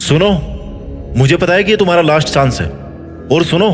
सुनो, मुझे पता है कि ये तुम्हारा लास्ट चांस है। और सुनो,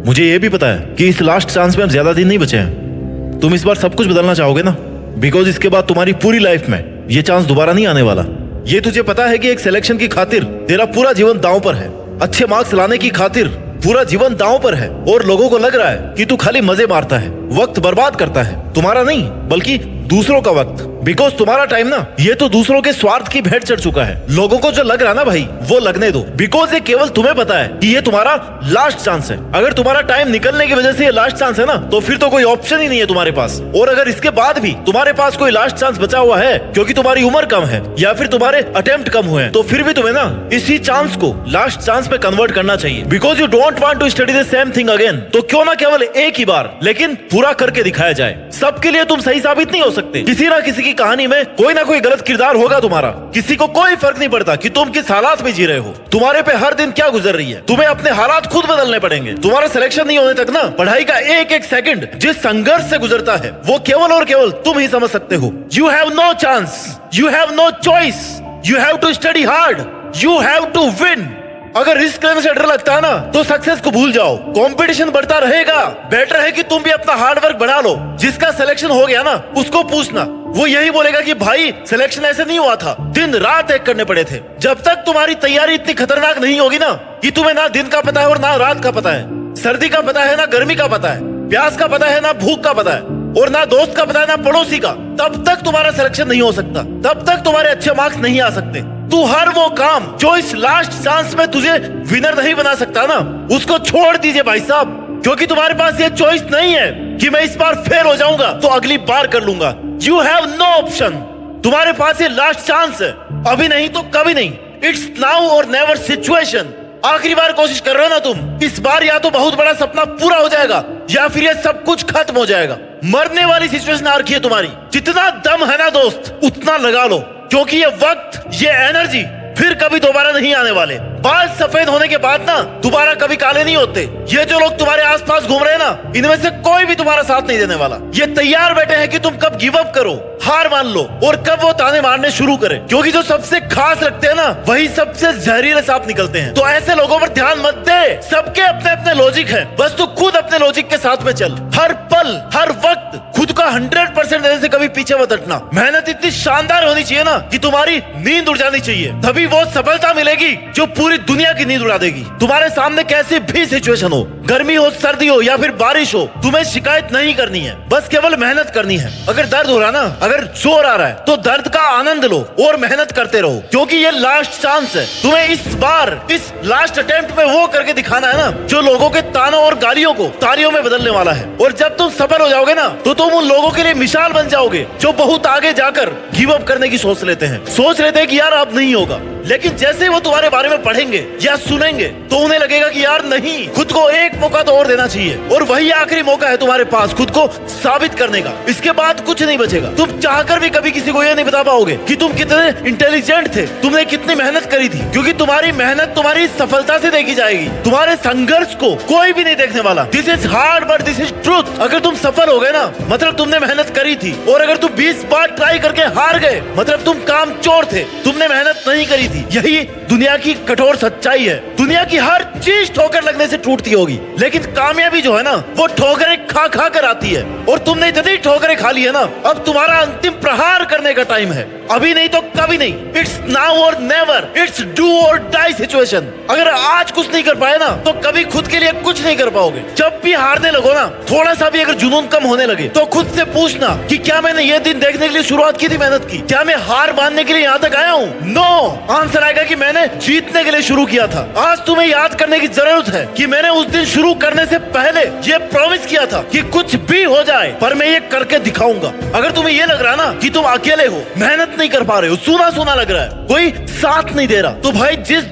मुझे ये भी पता है कि इस लास्ट चांस में अब ज्यादा दिन नहीं बचे हैं। तुम इस बार सब कुछ बदलना चाहोगे ना, बिकॉज इसके बाद तुम्हारी पूरी लाइफ में ये चांस दोबारा नहीं आने वाला। ये तुझे पता है कि एक सिलेक्शन की खातिर तेरा पूरा जीवन दांव पर है, अच्छे मार्क्स लाने की खातिर पूरा जीवन दांव पर है, और लोगों को लग रहा है कि तू खाली मजे मारता है, वक्त बर्बाद करता है। तुम्हारा नहीं बल्कि दूसरों का वक्त, बिकॉज तुम्हारा टाइम ना ये तो दूसरों के स्वार्थ की भेंट चढ़ चुका है। लोगों को जो लग रहा ना भाई, वो लगने दो, बिकॉज ये केवल तुम्हें पता है कि ये तुम्हारा लास्ट चांस है। अगर तुम्हारा टाइम निकलने की वजह से ये लास्ट चांस है ना, तो फिर तो कोई ऑप्शन ही नहीं है तुम्हारे पास। और अगर इसके बाद भी तुम्हारे पास कोई लास्ट चांस बचा हुआ है क्योंकि तुम्हारी उम्र कम है या फिर तुम्हारे अटेम्प्ट कम हुए हैं, तो फिर भी तुम्हें ना इसी चांस को लास्ट चांस पे कन्वर्ट करना चाहिए, because you don't want to study the same thing again. तो क्यों ना केवल एक ही बार लेकिन पूरा करके दिखाया जाए। सबके लिए तुम सही साबित नहीं हो सकते। किसी ना किसी की कहानी में कोई ना कोई गलत किरदार होगा तुम्हारा। किसी को कोई फर्क नहीं पड़ता कि तुम किस हालात में जी रहे हो, तुम्हारे पे हर दिन क्या गुजर रही है। तुम्हें अपने हालात खुद बदलने पड़ेंगे। तुम्हारा सिलेक्शन नहीं होने तक ना पढ़ाई का एक एक सेकंड जिस संघर्ष से गुजरता है, वो केवल और केवल तुम ही समझ सकते हो। You have no chance, you have no choice, you have to study hard, you have to win. अगर रिस्क लेने से डर लगता है ना, तो सक्सेस को भूल जाओ। कंपटीशन बढ़ता रहेगा, बेटर है कि तुम भी अपना हार्ड वर्क बढ़ा लो। जिसका सिलेक्शन हो गया ना, उसको पूछना, वो यही बोलेगा कि भाई सिलेक्शन ऐसे नहीं हुआ था, दिन रात एक करने पड़े थे। जब तक तुम्हारी तैयारी इतनी खतरनाक नहीं होगी ना कि तुम्हें ना दिन का पता है और ना रात का पता है, सर्दी का पता है ना गर्मी का पता है, प्यास का पता है ना भूख का पता है, और ना दोस्त का पता है ना पड़ोसी का, तब तक तुम्हारा सिलेक्शन नहीं हो सकता, तब तक तुम्हारे अच्छे मार्क्स नहीं आ सकते। तू हर वो काम जो इस लास्ट चांस में तुझे विनर नहीं बना सकता ना, उसको छोड़ दीजिए भाई साहब, क्योंकि तुम्हारे पास ये चॉइस नहीं है कि मैं इस बार फेल हो जाऊंगा तो अगली बार कर लूंगा। You have no option. तुम्हारे पास ये लास्ट चांस है, अभी नहीं तो कभी नहीं। इट्स नाउ और नेवर सिचुएशन। आखिरी बार कोशिश कर रहे हो ना तुम, इस बार या तो बहुत बड़ा सपना पूरा हो जाएगा या फिर ये सब कुछ खत्म हो जाएगा। मरने वाली सिचुएशन आ रखी है तुम्हारी। जितना दम है ना दोस्त, उतना लगा लो, क्योंकि ये वक्त, ये एनर्जी फिर कभी दोबारा नहीं आने वाले। बाल सफेद होने के बाद ना दोबारा कभी काले नहीं होते। ये जो लोग तुम्हारे आसपास घूम रहे हैं ना, इनमें से कोई भी तुम्हारा साथ नहीं देने वाला। ये तैयार बैठे हैं कि तुम कब गिव अप करो, हार मान लो, और कब वो ताने मारने शुरू करें, क्योंकि जो सबसे खास लगते हैं ना, वही सबसे जहरीले सांप निकलते हैं। तो ऐसे लोगों पर ध्यान मत दे। सबके अपने अपने लॉजिक है, बस तू खुद अपने लॉजिक के साथ में चल। हर पल हर वक्त खुद का 100% देने से कभी पीछे मत हटना। मेहनत इतनी शानदार होनी चाहिए ना कि तुम्हारी नींद उड़ जानी चाहिए, तभी वो सफलता मिलेगी जो पूरी दुनिया की नींद उड़ा देगी। तुम्हारे सामने कैसी भी सिचुएशन हो, गर्मी हो, सर्दी हो या फिर बारिश हो, तुम्हें शिकायत नहीं करनी है, बस केवल मेहनत करनी है। अगर दर्द हो रहा ना, अगर जोर आ रहा है, तो दर्द का आनंद लो और मेहनत करते रहो, क्योंकि ये लास्ट चांस है। तुम्हें इस बार, इस लास्ट अटेम्प्ट में वो करके दिखाना है ना जो लोगों के तानों और गालियों को तालियों में बदलने वाला है। और जब तुम सफल हो जाओगे ना, तो तुम उन लोगों के लिए मिसाल बन जाओगे जो बहुत आगे जाकर गिव अप करने की सोच लेते हैं, सोच लेते हैं कि यार अब नहीं होगा। लेकिन जैसे वो तुम्हारे बारे में पढ़ेंगे या सुनेंगे, तो उन्हें लगेगा कि यार नहीं, खुद को एक मौका तो और देना चाहिए, और वही आखिरी मौका है तुम्हारे पास खुद को साबित करने का। इसके बाद कुछ नहीं बचेगा। तुम चाहकर भी कभी किसी को ये नहीं बता पाओगे कि तुम कितने इंटेलिजेंट थे, तुमने कितनी मेहनत करी थी, क्योंकि तुम्हारी मेहनत तुम्हारी सफलता से देखी जाएगी। तुम्हारे संघर्ष को कोई भी नहीं देखने वाला। This is hard but this is truth. अगर तुम सफल हो गए ना, मतलब तुमने मेहनत करी थी, और अगर तुम 20 बार ट्राई करके हार गए, मतलब तुम कामचोर थे, तुमने मेहनत नहीं करी थी। यही दुनिया की कठोर सच्चाई है। दुनिया की हर चीज ठोकर लगने से टूटती होगी, लेकिन कामयाबी जो है ना, वो ठोकरें खा खा कर आती है। और तुमने इतनी ठोकरें खा ली है ना, अब तुम्हारा अंतिम प्रहार करने का टाइम है। अभी नहीं तो कभी नहीं। इट्स नाउ और नेवर। इट्स डू और डाई सिचुएशन। अगर आज कुछ नहीं कर पाए ना, तो कभी खुद के लिए कुछ नहीं कर पाओगे। जब भी हारने लगो ना, थोड़ा सा भी अगर जुनून कम होने लगे, तो खुद से पूछना कि क्या मैंने ये दिन देखने के लिए शुरुआत की थी, मेहनत की? क्या मैं हार मानने के लिए यहाँ तक आया हूँ? नो। आंसर आएगा कि मैंने जीतने के लिए शुरू किया था। आज तुम्हें याद करने की जरूरत है कि मैंने उस दिन शुरू करने से पहले ये प्रॉमिस किया था कि कुछ भी हो जाए पर मैं ये करके दिखाऊंगा। अगर तुम्हें ये लग रहा ना कि तुम अकेले हो, मेहनत नहीं कर पा रहे हो, सूना सूना लग रहा है, कोई साथ नहीं दे रहा, तो भाई जिस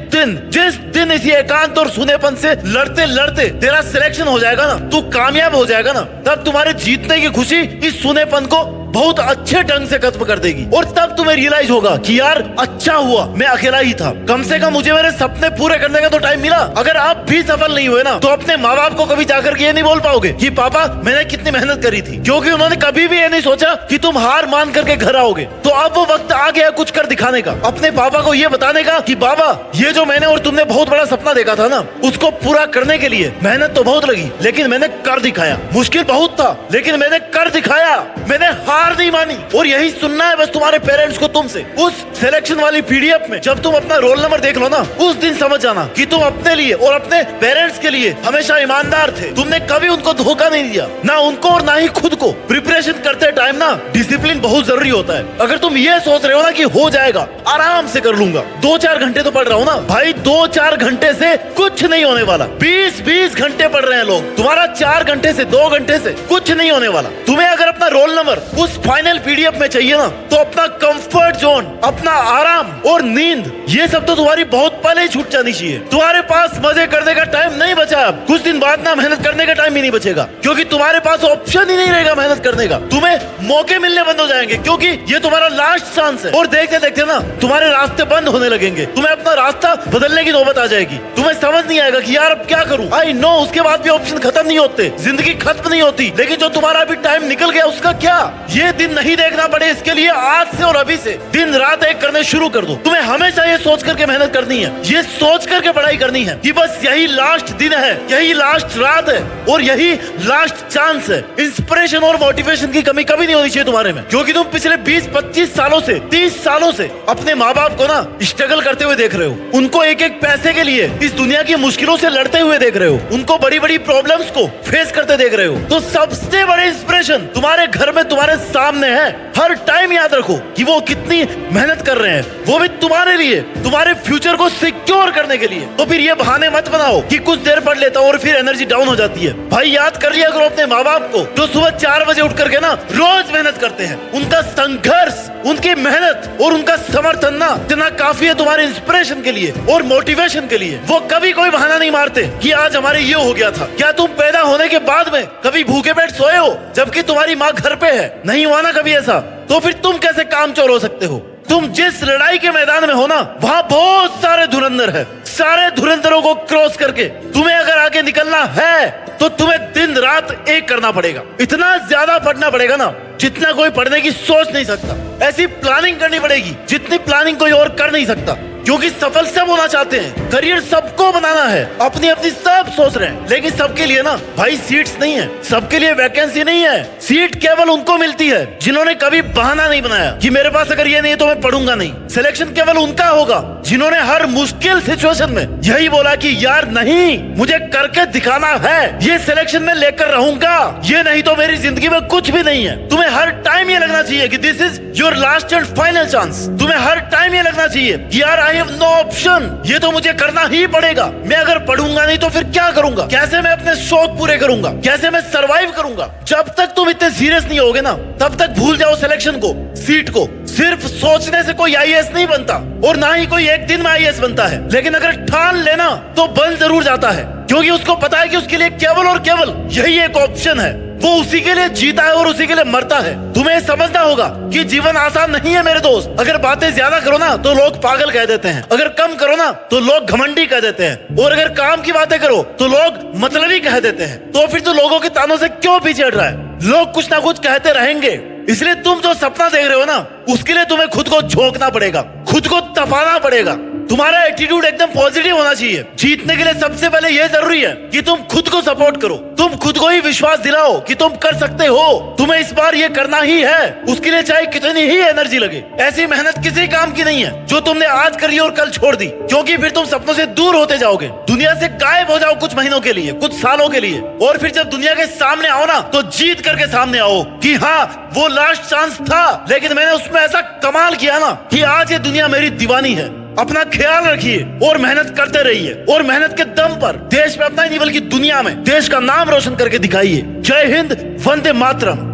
दिन इसी एकांत और सुनेपन से लड़ते लड़ते तेरा सिलेक्शन हो जाएगा ना, तू कामयाब हो जाएगा ना, तब तुम्हारे जीतने की खुशी इस सुनेपन को बहुत अच्छे ढंग से खत्म कर देगी। और तब तुम्हें रियलाइज होगा कि यार अच्छा हुआ मैं अकेला ही था, कम से कम मुझे मेरे सपने पूरे करने का तो टाइम मिला। अगर आप भी सफल नहीं हुए ना, तो अपने माँ बाप को कभी जाकर के ये नहीं बोल पाओगे कि पापा मैंने कितनी मेहनत करी थी, क्योंकि उन्होंने कभी भी ये नहीं सोचा कि तुम हार मान करके घर आओगे। तो अब वो वक्त आ गया कुछ कर दिखाने का, अपने पापा को ये बताने का कि बाबा ये जो मैंने और तुमने बहुत बड़ा सपना देखा था ना, उसको पूरा करने के लिए मेहनत तो बहुत लगी, लेकिन मैंने कर दिखाया। मुश्किल बहुत था लेकिन मैंने कर दिखाया, मैंने हार नहीं मानी। और यही सुनना है बस तुम्हारे पेरेंट्स को तुमसे। उस सिलेक्शन वाली पीडीएफ में जब तुम अपना रोल नंबर देख लो ना, उस दिन समझ जाना कि तुम अपने लिए और अपने पेरेंट्स के लिए हमेशा ईमानदार थे। तुमने कभी उनको धोखा नहीं दिया, ना उनको और ना ही खुद को। प्रिपरेशन करते टाइम ना डिसिप्लिन बहुत जरूरी होता है। अगर तुम ये सोच रहे हो ना कि हो जाएगा, आराम से कर लूंगा, 2-4 घंटे तो पढ़ रहा हूँ ना भाई, 2-4 घंटे से कुछ नहीं होने वाला। 20-20 घंटे पढ़ रहे हैं लोग, तुम्हारा 4 घंटे से 2 घंटे से कुछ नहीं होने वाला। तुम्हें अगर अपना रोल नंबर उस फाइनल पीडीएफ में चाहिए ना, तो अपना कंफर्ट जोन, अपना आराम और नींद, ये सब तो तुम्हारी बहुत पहले ही छूट जानी चाहिए। तुम्हारे पास मजे करने का टाइम नहीं बचा। अब कुछ दिन बाद ना मेहनत करने का टाइम ही नहीं बचेगा, क्योंकि तुम्हारे पास ऑप्शन ही नहीं रहेगा मेहनत करने का। तुम्हें मौके मिलने बंद हो जाएंगे, क्योंकि ये तुम्हारा लास्ट चांस है। और देखते देखते ना तुम्हारे रास्ते बंद होने लगेंगे, तुम्हें अपना रास्ता बदलने की नौबत आ जाएगी। तुम्हें समझ नहीं आएगा कि यार अब क्या करूं। आई नो उसके बाद भी ऑप्शन खत्म नहीं होते, जिंदगी खत्म नहीं होती, लेकिन जो तुम्हारा अभी टाइम निकल गया उसका क्या। ये दिन नहीं देखना पड़े, इसके लिए आज से और अभी से दिन रात एक करने शुरू कर दो। तुम्हें हमेशा ये सोच करके मेहनत करनी है, ये सोच करके पढ़ाई करनी है कि बस यही लास्ट दिन है, यही लास्ट रात है और यही लास्ट चांस है। इंस्पिरेशन और मोटिवेशन की कमी कभी नहीं होनी चाहिए तुम्हारे में, क्योंकि तुम पिछले 20-25 सालों से 30 सालों से अपने माँ बाप को ना स्ट्रगल करते हुए देख रहे हो। उनको एक एक पैसे के लिए इस दुनिया की मुश्किलों से लड़ते हुए देख रहे हो, उनको बड़ी बड़ी प्रॉब्लम्स को फेस करते देख रहे हो। तो सबसे बड़े इंस्पिरेशन तुम्हारे घर में तुम्हारे सामने है। हर टाइम याद रखो कि वो कितनी मेहनत कर रहे हैं, वो भी तुम्हारे लिए, तुम्हारे फ्यूचर को सिक्योर करने के लिए। तो फिर ये बहाने मत बनाओ कि कुछ देर पढ़ लेता हूँ और फिर एनर्जी डाउन हो जाती है। भाई याद कर लिया करो अपने माँ बाप को, जो सुबह 4 बजे उठ करके ना रोज मेहनत करते हैं। उनका संघर्ष, उनकी मेहनत और उनका समर्थन ना इतना काफी है तुम्हारे इंस्पिरेशन के लिए और मोटिवेशन के लिए। वो कभी कोई बहाना नहीं मारते कि आज हमारे ये हो गया था। क्या तुम पैदा होने के बाद में कभी भूखे पेट सोए हो जबकि तुम्हारी माँ घर पे है? नहीं हुआ ना कभी ऐसा। तो फिर तुम कैसे कामचोर हो सकते हो? तुम जिस लड़ाई के मैदान में हो ना, वहाँ बहुत सारे धुरंधर है। सारे धुरंधरों को क्रॉस करके तुम्हें अगर आगे निकलना है तो तुम्हें दिन रात एक करना पड़ेगा। इतना ज्यादा पढ़ना पड़ेगा ना जितना कोई पढ़ने की सोच नहीं सकता। ऐसी प्लानिंग करनी पड़ेगी जितनी प्लानिंग कोई और कर नहीं सकता, क्योंकि सफल सब होना चाहते हैं, करियर सबको बनाना है, अपनी अपनी सब सोच रहे हैं, लेकिन सबके लिए ना भाई सीट्स नहीं है, सबके लिए वैकेंसी नहीं है। सीट केवल उनको मिलती है जिन्होंने कभी बहाना नहीं बनाया कि मेरे पास अगर ये नहीं है तो मैं पढ़ूंगा नहीं। सिलेक्शन केवल उनका होगा जिन्होंने हर मुश्किल सिचुएशन में यही बोला कि यार नहीं, मुझे करके दिखाना है, ये सिलेक्शन में लेकर रहूंगा, ये नहीं तो मेरी जिंदगी में कुछ भी नहीं है। तुम्हें हर टाइम ये लगना चाहिए कि this is your last and final chance. तुम्हें हर टाइम ये लगना चाहिए कि यार आई हैव नो ऑप्शन, ये तो मुझे करना ही पड़ेगा। मैं अगर पढ़ूंगा नहीं तो फिर क्या करूंगा? कैसे मैं अपने शौक पूरे करूंगा? कैसे मैं सरवाइव करूंगा? जब तक तुम इतने सीरियस नहीं होगे ना, तब तक भूल जाओ सिलेक्शन को, सीट को। सिर्फ सोचने से कोई आईएएस नहीं बनता और ना ही कोई एक दिन में आईएएस बनता है, लेकिन अगर ठान लेना तो बन जरूर जाता है, क्योंकि उसको पता है कि उसके लिए केवल और केवल यही एक ऑप्शन है। वो उसी के लिए जीता है और उसी के लिए मरता है। तुम्हें समझना होगा कि जीवन आसान नहीं है मेरे दोस्त। अगर बातें ज्यादा करो ना तो लोग पागल कह देते हैं, अगर कम करो ना तो लोग घमंडी कह देते हैं, और अगर काम की बातें करो तो लोग मतलबी कह देते हैं। तो फिर तो लोगों के तानों से क्यों पीछे हट रहा है? लोग कुछ ना कुछ कहते रहेंगे, इसलिए तुम जो सपना देख रहे हो ना, उसके लिए तुम्हें खुद को झोंकना पड़ेगा, खुद को तपाना पड़ेगा। तुम्हारा एटीट्यूड एकदम पॉजिटिव होना चाहिए। जीतने के लिए सबसे पहले यह जरूरी है कि तुम खुद को सपोर्ट करो, तुम खुद को ही विश्वास दिलाओ कि तुम कर सकते हो। तुम्हें इस बार ये करना ही है, उसके लिए चाहे कितनी ही एनर्जी लगे। ऐसी मेहनत किसी काम की नहीं है जो तुमने आज करी और कल छोड़ दी, क्योंकि फिर तुम सपनों से दूर होते जाओगे, दुनिया से गायब हो जाओ कुछ महीनों के लिए, कुछ सालों के लिए, और फिर जब दुनिया के सामने आओ ना तो जीत करके सामने आओ कि हाँ वो लास्ट चांस था, लेकिन मैंने उसमें ऐसा कमाल किया ना कि आज ये दुनिया मेरी दीवानी है। अपना ख्याल रखिए और मेहनत करते रहिए, और मेहनत के दम पर देश में अपना ही नहीं बल्कि दुनिया में देश का नाम रोशन करके दिखाइए। जय हिंद, वंदे मातरम।